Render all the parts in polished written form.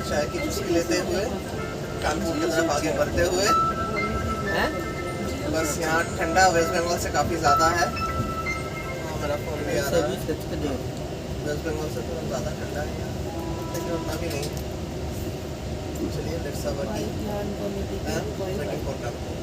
चाय की चुस्की लेते हुए कानपुर की तरफ आगे बढ़ते हुए बस यहाँ ठंडा वेस्ट बंगाल से काफ़ी ज़्यादा है। मेरा फ़ोन भी आ रहा है, वेस्ट बंगाल से थोड़ा ज़्यादा ठंडा है लेकिन उतना भी नहीं। चलिए let's have a T waiting for Kanpur.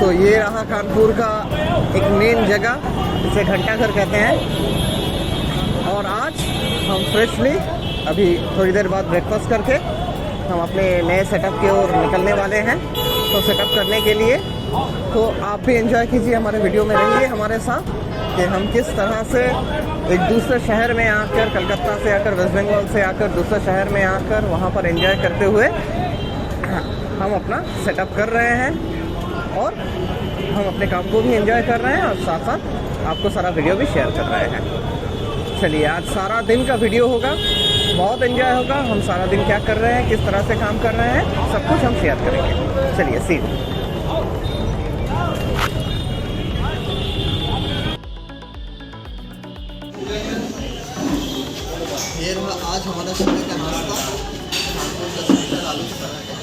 तो ये रहा कानपुर का एक मेन जगह, इसे घंटाघर कहते हैं। और आज हम फ्रेशली अभी थोड़ी देर बाद ब्रेकफास्ट करके हम अपने नए सेटअप की ओर निकलने वाले हैं। तो सेटअप करने के लिए तो आप भी एंजॉय कीजिए, हमारे वीडियो में रहिए हमारे साथ। कि हम किस तरह से एक दूसरे शहर में आकर, कलकत्ता से आकर, वेस्ट बंगाल से आकर दूसरे शहर में आकर वहाँ पर एंजॉय करते हुए हम अपना सेटअप कर रहे हैं और हम अपने काम को भी एंजॉय कर रहे हैं और साथ साथ आपको सारा वीडियो भी शेयर कर रहे हैं। चलिए, आज सारा दिन का वीडियो होगा, बहुत एंजॉय होगा। हम सारा दिन क्या कर रहे हैं, किस तरह से काम कर रहे हैं, सब कुछ हम शेयर करेंगे। चलिए, सी यू। ये रहा आज हमारा सुबह का नाश्ता, आलू का paratha.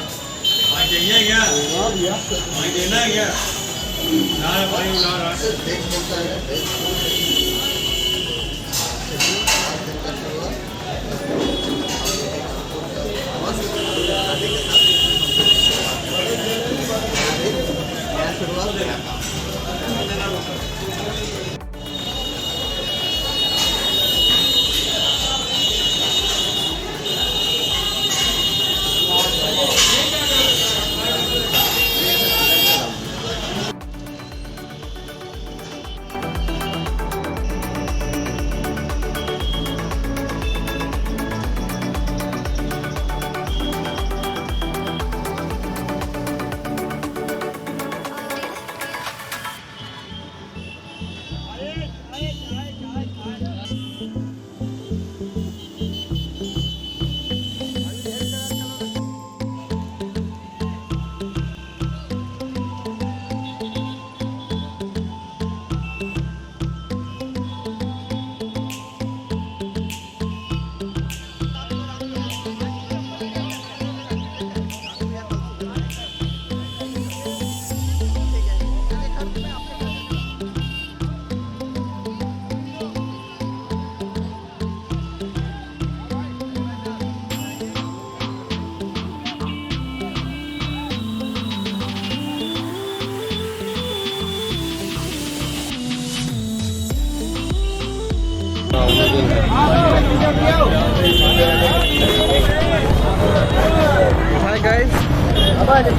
Hi guys,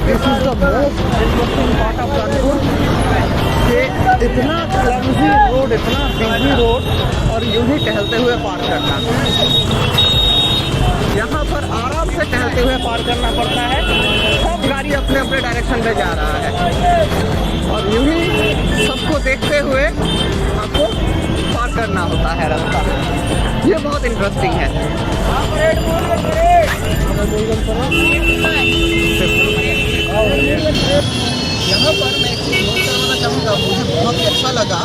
this is the most interesting part of Kanpur. ये इतना क्लमजी रोड, इतना बिजी रोड और यूं ही टहलते हुए पार करना। यहाँ पर आराम से टहलते हुए पार करना पड़ता है। सब गाड़ी अपने अपने डायरेक्शन में जा रहा है और यूं ही सबको देखते हुए आपको पार करना होता है रास्ता। ये बहुत इंटरेस्टिंग है। यहाँ पर मैं एक चीज़ नोट करवाना चाहूँगा, मुझे बहुत ही अच्छा लगा।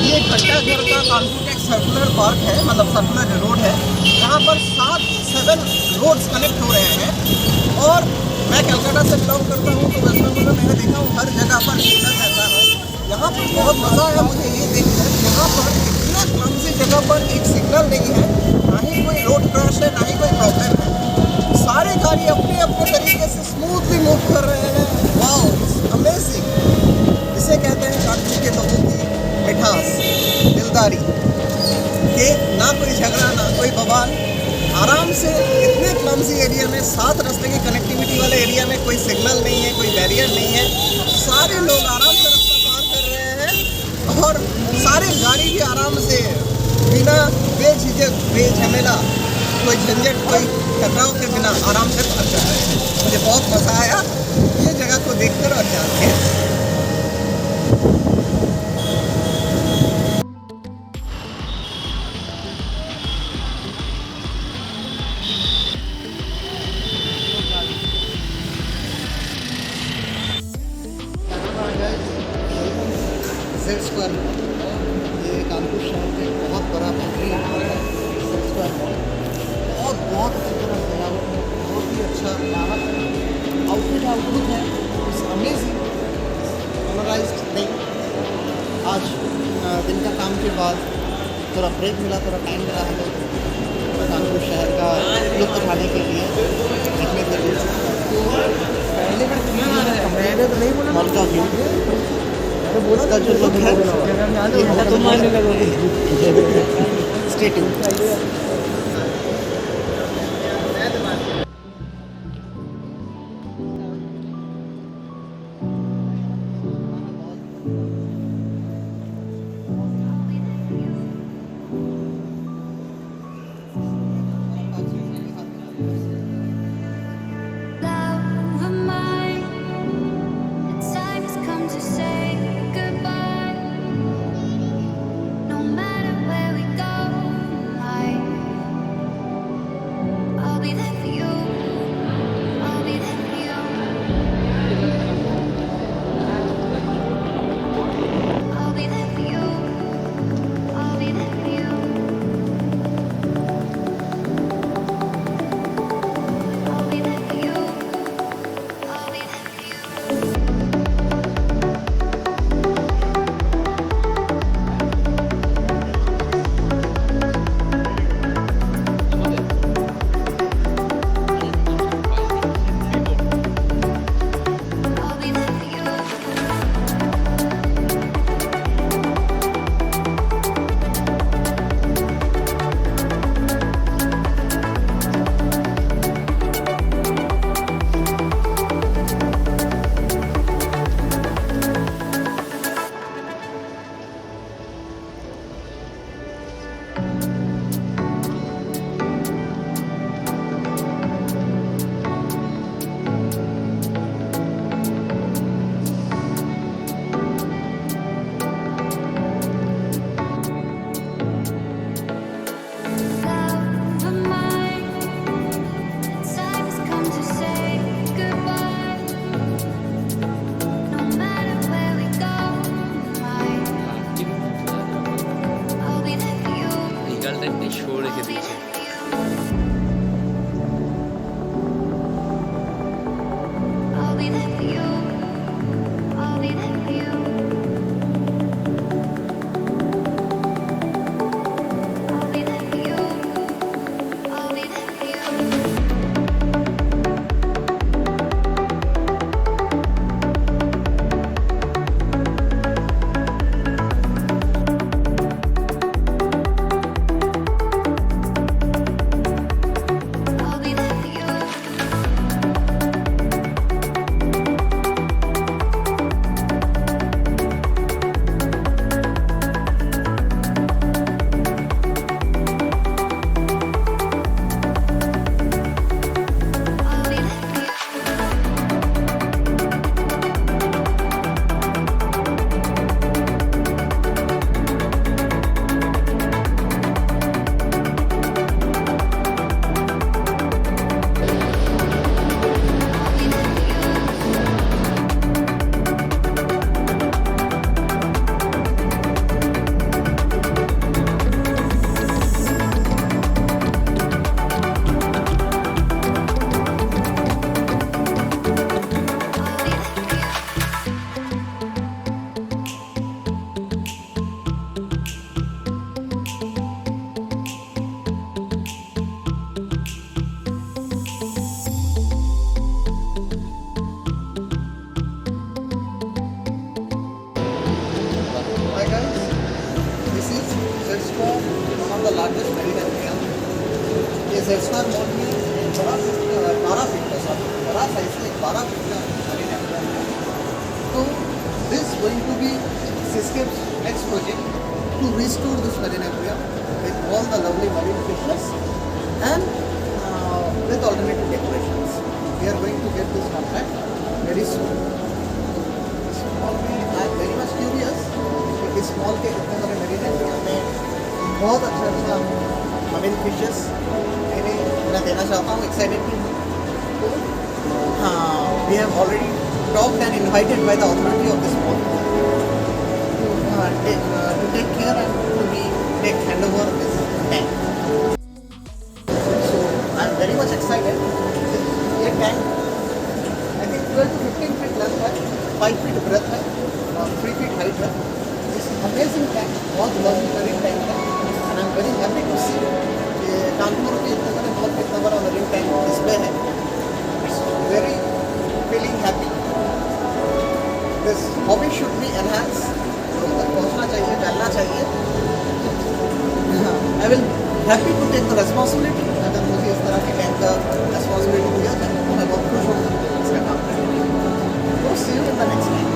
ये घंटाघर का कानपुर का एक सर्कुलर पार्क है, मतलब सर्कुलर रोड है। यहाँ पर 7 रोड्स कनेक्ट हो रहे हैं और मैं कलकत्ता से बिलोंग करता हूँ तो वेस्ट बंगाल में मैंने देखा हूँ हर जगह पर सिग्नल रहता है। यहाँ पर बहुत मज़ा आया मुझे ये देखकर। यहाँ पर इतना क्लमसी जगह पर एक सिग्नल नहीं है, ना ही कोई रोड क्रॉस है, ना ही कोई प्रॉब्लम है। सारे गाड़ी अपने अपने तरीके से स्मूथली मूव कर रहे हैं। Wow, amazing. इसे कहते हैं कानपुर के लोगों की मिठास, दिलदारी, कि ना कोई झगड़ा, ना कोई बवाल। आराम से इतने क्लमसी एरिया में, 7 रास्ते की कनेक्टिविटी वाले एरिया में कोई सिग्नल नहीं है, कोई बैरियर नहीं है। सारे लोग आराम से रास्ता पार कर रहे हैं और सारे गाड़ी भी आराम से बिना बेझिझक, बेझमेला, कोई झंझट, कोई टकराव के बिना आराम से पार कर रहे हैं। मुझे बहुत मज़ा आया ये जगह को देखकर और जान के। ये कानपुर शहर में बहुत बड़ा बेहतरीन मॉल है, और बहुत अच्छी तरह सजावट है, बहुत ही अच्छा आउटलुक है। It's amazing colourised thing. आज दिन का काम के बाद थोड़ा ब्रेक मिला, थोड़ा टाइम मिला हमें कानपुर शहर का लुत्फ उठाने के लिए, देखने के लिए। मॉल का व्यू, उसका जो लोग है स्टे ट्यून्ड। गर्लफ्रेंड ने छोड़ के दी। I'll be there for you. I'll be there for you. I'll be there for you. I'll be there for you. I'll be there for you. I'll be there for you. I'll be there for you. I'll be there for you. Hi guys, this is Z-Star, one of the largest marine aquarium. ये Z-Star mall में बड़ा 12 feet का सब बड़ा size का 12 feet का marine aquarium है। तो this going to be Seascape's next project to restore this marine aquarium with all the lovely marine fishes and with alternative decorations. We are going to get this contract very soon. Small में I am very much curious कि इस mall के इतने सारे marine aquarium में बहुत अच्छा marine fishes मैं देना चाहता हूँ एक्साइटेड तो we have already talked and invited by the authority of this mall to take care and to be take hand over this tank so I am very much excited ये tank I think 12 to 15 feet length है, 5 feet breadth है, 3 feet height है. This amazing tank, बहुत lovely marine tank है, and I'm very happy to see कि कानपुर के इतने बड़े बहुत इतना बड़ा marine tank इसमें है. It's very feeling happy. This hobby should be enhanced. लोगों तक पहुंचना चाहिए, फैलना चाहिए. I will happy to take the responsibility. अगर मुझे इस तरह के टैंक का responsibility दिया जाए तो मैं बहुत खुश होऊंगा इसका काम करने के लिए. So see you in the next time.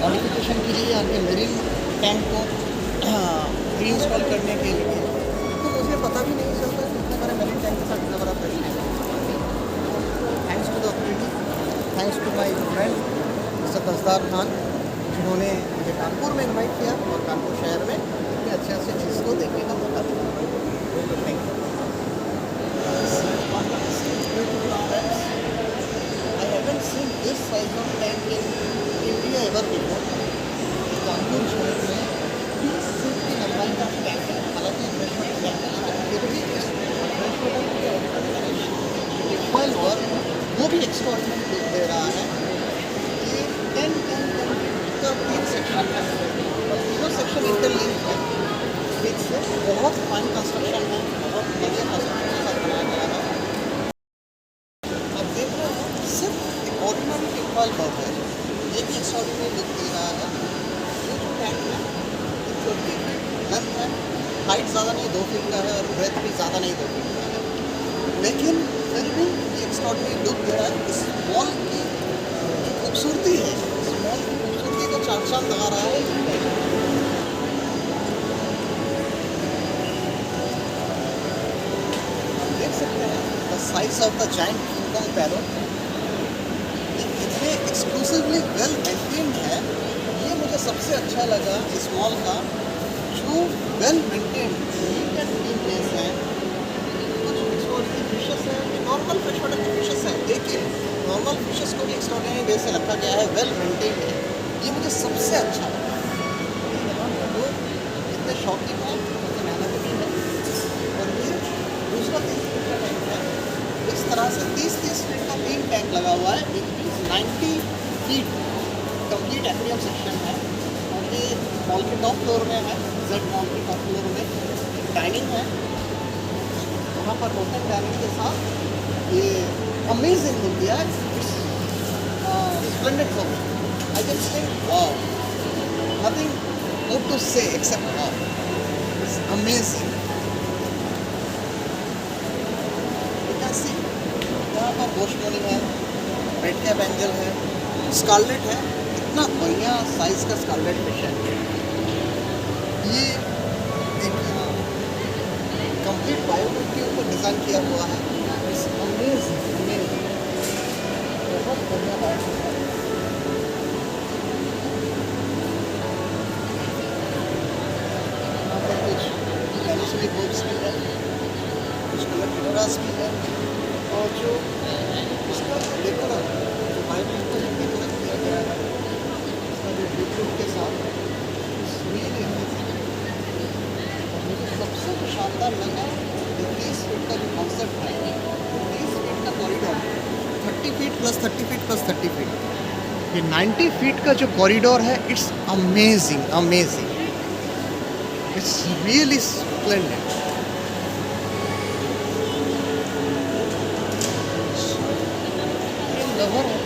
Modification के लिए आपके मेरीन टैंक को रीइंस्टॉल करने के लिए तो मुझे पता भी नहीं चलता कि इतने बड़े मेरीन टैंक के साथ इतना बड़ा प्रश्न है. Thanks to the authority, thanks to my friend mister Dasdar Khan जिन्होंने मुझे कानपुर में इन्वाइट किया और कानपुर शहर में इतने अच्छे अच्छे चीज़ को देखने का मौका दिया. Thank you. I haven't seen this size of tank in India ever before. Kanpur शहर में 30 फीट की लंबाई का टैंक है. हालांकि फ्रेश वाटर टैंक है लेकिन फिर भी इस फ्रेश वाटर के डिफाइल वर्क वो भी एक्सट्राऑर्डिनरी दे रहा है. ये 10 का 3 सेक्शन है. कंस्ट्रक्शन इंटरलिंक है ठीक से, बहुत फाइन कंस्ट्रक्शन है, बहुत बढ़िया कंस्ट्रक्शन के साथ बनाया गया है। अब देख रहे हो सिर्फ एक ऑर्डिनरी टिम्पल बर्ब है, ये भी एक्स्ट्राऑर्डिनरी लुक दे रहा है। ये जो टैंक है ये 30 फीट लेंथ है, हाइट ज़्यादा नहीं 2 फीट का है और ब्रेथ भी ज़्यादा नहीं 2 फीट का है, लेकिन फिर भी ये एक्स्ट्राऑर्डिनरी लुक दे रहा है। इस मॉल की जो खूबसूरती है, इस मॉल की खूबसूरती को चार चांद लगा रहा है। देख सकते हैं the size of the giant king Kong parrot, ये कितने एक्सक्लूसिवली वेल मेंटेन्ड है। ये मुझे सबसे अच्छा लगा इस मॉल का, जो well maintained neat and clean place है। कुछ एक्स्ट्राऑर्डिनरी फिशेस है, नॉर्मल फ्रेश वाटर की फिशेस है, लेकिन नॉर्मल फिशेस को भी एक्स्ट्राऑर्डिनरी वे से रखा गया है, वेल मेंटेन्ड है। ये मुझे सबसे अच्छा लगा। लोग इतने शौकीन हैं, इतने मेहनत भी है। और ये दूसरा 30 फीट का टैंक है, इस तरह से 30-30 फीट का 3 टैंक लगा हुआ है, which means 90 feet complete aquarium section है। और ये मॉल के टॉप फ्लोर में है, जेड मॉल के टॉप फ्लोर में डाइनिंग है, वहाँ पर ओपन डाइनिंग के साथ ये अमेजिंग लुक दिया है। Splendid for me, I can say wow, nothing more to say except wow, it's amazing. यहाँ पर बोशमोनी है, रेड कैप एंजल है, स्कारलेट है, इतना बढ़िया साइज का स्कारलेट फिश है। ये एक कंप्लीट बायोमेट के ऊपर डिज़ाइन किया हुआ है, इट्स अमेजिंग, बहुत बढ़िया बायोमेट है। यहाँ पर कुछ कैनिसली बोट्स भी है, कुछ कलर टिलोरास भी है, और जो इसका डेकोर जो बायोमेट को डेकोरेट किया गया है, इसका जो बीटरूट के साथ रियली अमेजिंग। और मुझे सबसे जो शानदार लगा ये 30 फीट का जो कॉन्सेप्ट है, 30 फीट का corridor, 30 feet plus 30 feet plus 30 feet, ये 90 फीट का जो कॉरिडोर है, it's amazing amazing, it's really splendid. Lover है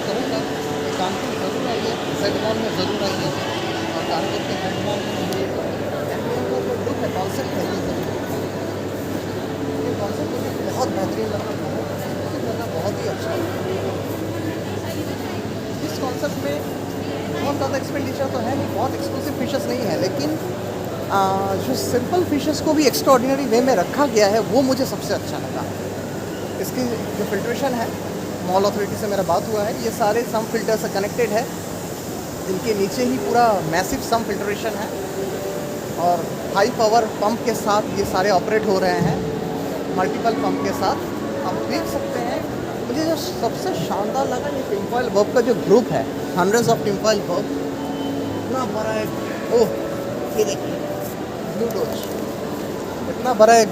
करूँगा, कानपुर ज़रूर आइए, जेड मॉल में ज़रूर आइए, और कानपुर के जेड मॉल में ये लुक है, कॉन्सेप्ट है, ये कॉन्सेप्ट मुझे बहुत बेहतरीन लगा, बहुत ही अच्छा लगा। इस कॉन्सेप्ट में बहुत ज़्यादा एक्सपेंडिचर तो है नहीं, बहुत एक्सक्लूसिव फिशेस नहीं है, लेकिन जो सिंपल फिशेस को भी एक्स्ट्राऑर्डिनरी वे में रखा गया है, वो मुझे सबसे अच्छा लगा। इसकी जो फिल्ट्रेशन है, मॉल अथॉरिटी से मेरा बात हुआ है, ये सारे सम फिल्टर से कनेक्टेड है, इनके नीचे ही पूरा मैसिव सम फिल्ट्रेशन है, और हाई पावर पंप के साथ ये सारे ऑपरेट हो रहे हैं, मल्टीपल पंप के साथ। आप देख सकते हैं, मुझे जो सबसे शानदार लगा ये टिम्पॉयल बर्ब का जो ग्रुप है, हंड्रेड्स ऑफ टिम्पॉयल बर्ब, इतना बड़ा एक, ओह ये देखिए ब्लू लोच, इतना बड़ा एक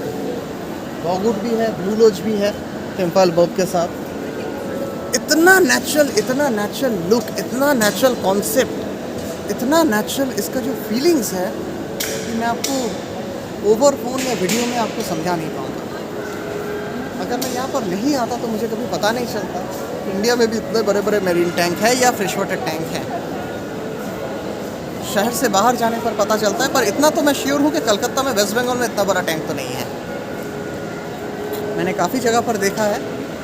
बॉगुड भी है, ब्लू लोच भी है टिम्पॉयल बर्ब के साथ। इतना नेचुरल लुक, इतना नेचुरल कॉन्सेप्ट, इतना नेचुरल इसका जो फीलिंग्स है कि मैं आपको ओवर फोन या वीडियो में आपको समझा नहीं पाऊँगा। अगर मैं यहाँ पर नहीं आता तो मुझे कभी पता नहीं चलता इंडिया में भी इतने बड़े बड़े मेरीन टैंक है या फ्रेश वाटर टैंक है। शहर से बाहर जाने पर पता चलता है, पर इतना तो मैं श्योर हूँ कि कलकत्ता में, वेस्ट बंगाल में इतना बड़ा टैंक तो नहीं है। मैंने काफ़ी जगह पर देखा है,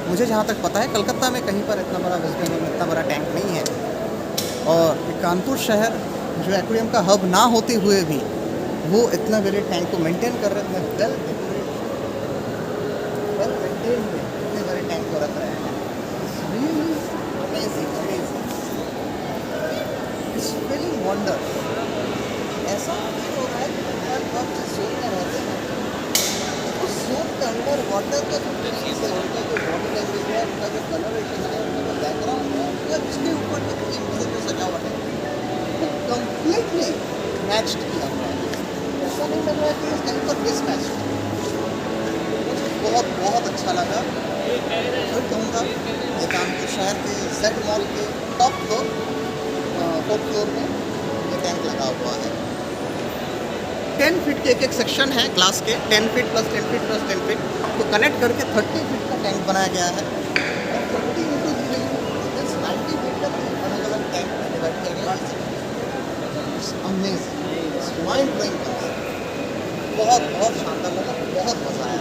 मुझे जहाँ तक पता है कलकत्ता में कहीं पर इतना बड़ा, वेस्ट बंगाल में इतना बड़ा टैंक नहीं है। और कानपुर शहर जो एक्वेरियम का हब ना होते हुए भी वो इतना बड़े टैंक को मेंटेन कर रहे हैं, वेल मेंटेन में इतने बड़े टैंक को रख रहे हैं। Amazing it's feeling wonder. ऐसा फील हो रहा है कि आप जिस जोन में रहते हैं उस जोन के अंदर वाटर का जो टेक्निक्स है, उनका जो बॉडी लैंग्वेज है, उनका जो कलरेशन है, उनका जो बैकग्राउंड है, या उसके ऊपर जो थीम से जो सजावट है, वो कम्प्लीटली मैच्ड किया हुआ है। ऐसा नहीं लग रहा है कि इस कहीं पर मिसमैच्ड है। मुझे बहुत अच्छा लगा। फिर कहूँगा ये कानपुर शहर के जेड मॉल के टॉप फ्लोर, 4th फ्लोर में ये टैंक लगा हुआ है। 10 फीट के एक सेक्शन है ग्लास के, 10 feet plus 10 feet plus 10 feet को कनेक्ट करके 30 फीट का टैंक बनाया गया है। 90 फीट का अलग अलग टैंक में डिवाइड किया गया है। अमेजिंग, माइंड ब्लोइंग, बहुत बहुत शानदार लगा, बहुत मज़ा आया।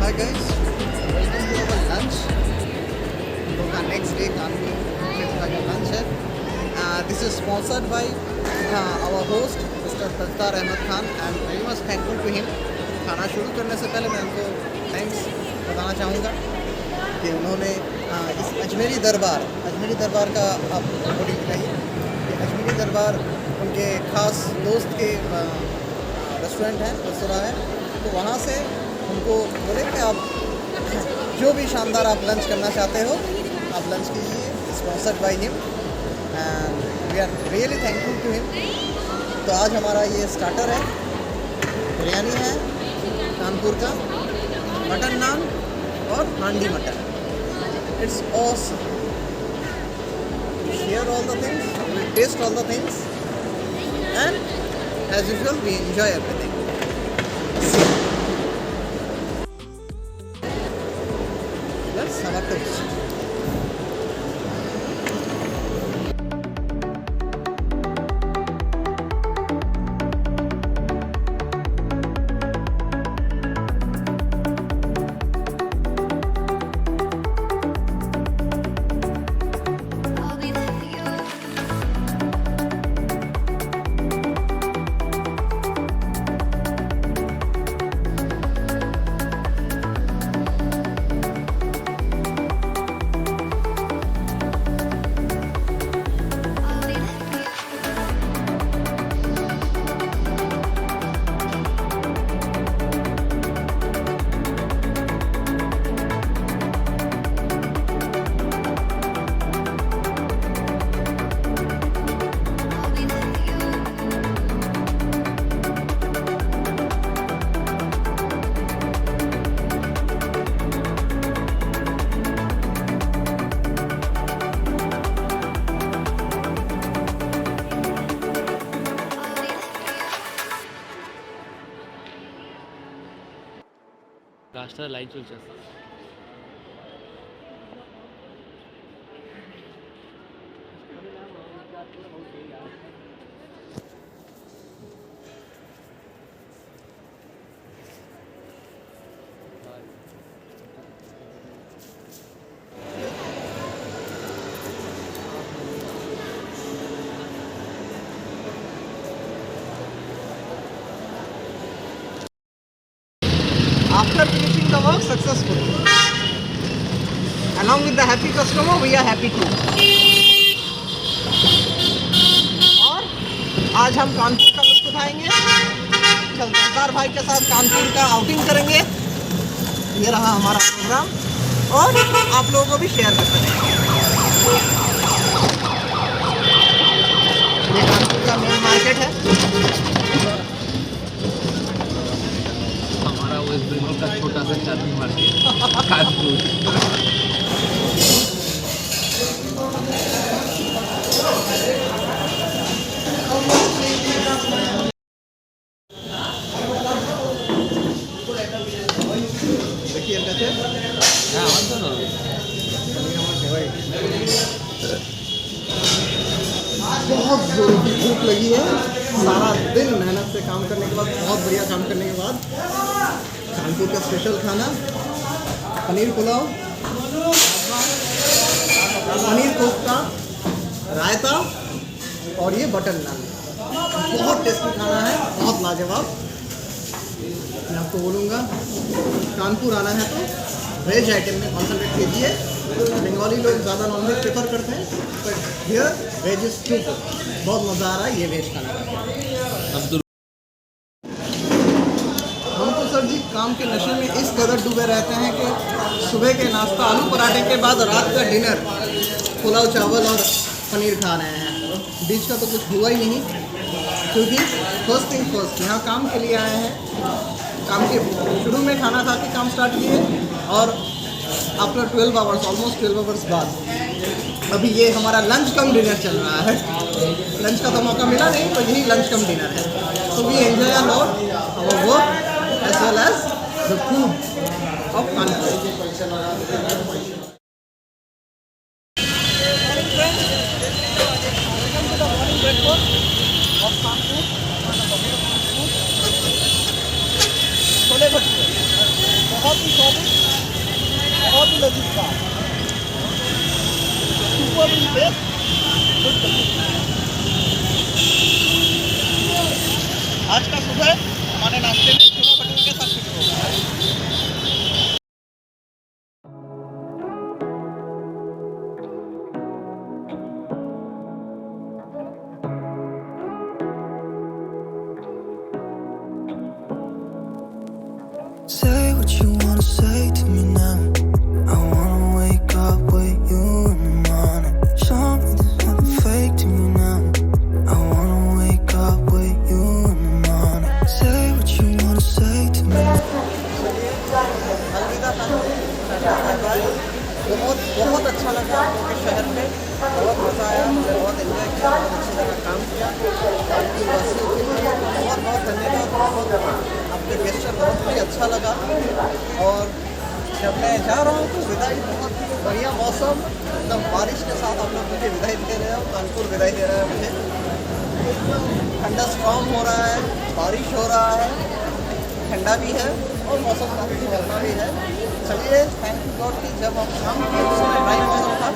Hi guys, welcome to our lunch. तो का नेक्स्ट डे कानपुर का जो लंच है, this is sponsored by our host mister Sattar Ahmad Khan and very much thankful to him. खाना शुरू करने से पहले मैं उनको थैंक्स बताना चाहूँगा कि उन्होंने इस अजमेरी दरबार का आप रिपोर्टिंग दिखाइए कि अजमेरी दरबार उनके ख़ास दोस्त के रेस्टोरेंट है, रेस्तोरां है, तो वहाँ से उनको बोले कि आप जो भी शानदार आप लंच करना चाहते हो आप लंच कीजिए, sponsored by him and we are really thankful to him. तो आज हमारा ये स्टार्टर है, बिरयानी है कानपुर का, मटन नान और handi mutton. It's awesome. Share all the things, we taste all the things and as usual we enjoy everything. Let's have a taste. I'll be there for you. I'll be there for you. I'll be there for you. I'll be there for you. রাস্তায় light চলছে। Along with the happy customer, we are happy too. और आज हम कानपुर का लुत्फ उठाएंगे, चलदार भाई के साथ कानपुर का आउटिंग करेंगे। ये रहा हमारा प्रोग्राम और आप लोगों को भी शेयर करते रहेंगे। ये कानपुर का मेन मार्केट है। हमारा वेस्ट बंगाल का छोटा सा चांदी मार्केट कानपुर। देखिए कैसे बहुत जोरों की भूख लगी है। सारा दिन मेहनत से काम करने के बाद, बहुत बढ़िया काम करने के बाद, कानपुर का स्पेशल खाना पनीर पुलाव, पनीर कोफ्ता, रायता और ये बटर नान। बहुत टेस्टी खाना है, बहुत लाजवाब। मैं आपको बोलूँगा कानपुर आना है तो वेज आइटम में कॉन्सेंट्रेट कीजिए। बंगाली लोग ज़्यादा नॉनवेज प्रेफर करते हैं, but here veg is too good. बहुत मज़ा आ रहा है ये वेज खाना का। हम तो सर जी काम के नशे में इस कदर डूबे रहते हैं कि सुबह के नाश्ता आलू पराठे के बाद रात का डिनर पुलाव चावल और पनीर खा रहे हैं। बीच का तो कुछ हुआ ही नहीं, क्योंकि फर्स्ट थिंग फर्स्ट यहाँ काम के लिए आए हैं। काम के शुरू में खाना खा के काम स्टार्ट किए और आफ्टर 12 आवर्स, ऑलमोस्ट 12 आवर्स बाद अभी ये हमारा लंच कम डिनर चल रहा है। लंच का तो मौका मिला नहीं, तो यही लंच कम डिनर है। So we enjoy a lot our work as well as the food of Kanpur. Chole bhature बहुत ही स्वादिष्ट, बहुत ही लजीज था, सुपर टेस्ट, गुड। आज का सुबह हमारे नाश्ते में छोले भटूरे के साथ शुरू होगा। Say what you wanna say to me now. I wanna wake up with you in the morning. Show me there's nothing fake to me now. I wanna wake up with you in the morning. Say what you wanna say to me. बहुत अच्छा लगा आपके शहर में, बहुत मज़ा आया, मुझे बहुत एंजॉय किया, बहुत अच्छी तरह काम किया। आपकी वासियों के लिए बहुत बहुत धन्यवाद। बहुत आपके गेस्चर बहुत ही अच्छा लगा। और जब मैं जा रहा हूँ तो विदाई बहुत ही बढ़िया मौसम, एकदम बारिश के साथ आप लोग मुझे विदाई दे रहे हो। कानपुर विदाई दे रहा है मुझे। ठंडा स्ट्रॉन्ग हो रहा है, बारिश हो रहा है, ठंडा भी है और मौसम काफ़ी गर्मा भी है। चलिए, थैंक गॉड कि जब हम शाम के उस समय ड्राइव मौसम था,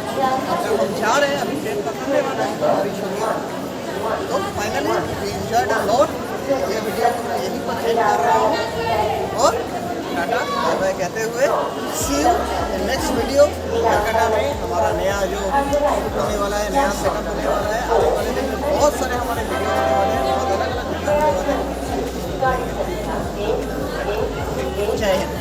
अब जब हम जा रहे हैं अभी ट्रेन पकड़ने वाला है, बारिश हो रही है। तो finally we enjoyed a lot. ये वीडियो को मैं यहीं पर एंड कर रहा हूँ और टाटा बाय बाय कहते हुए see you in next video. Calcutta में हमारा नया जो होने वाला है, नया सेटअप होने वाला है। आने वाले दिन में बहुत सारे हमारे वीडियो होने वाले हैं, बहुत अलग अलग वीडियो होने वाले हैं। जय हिंद।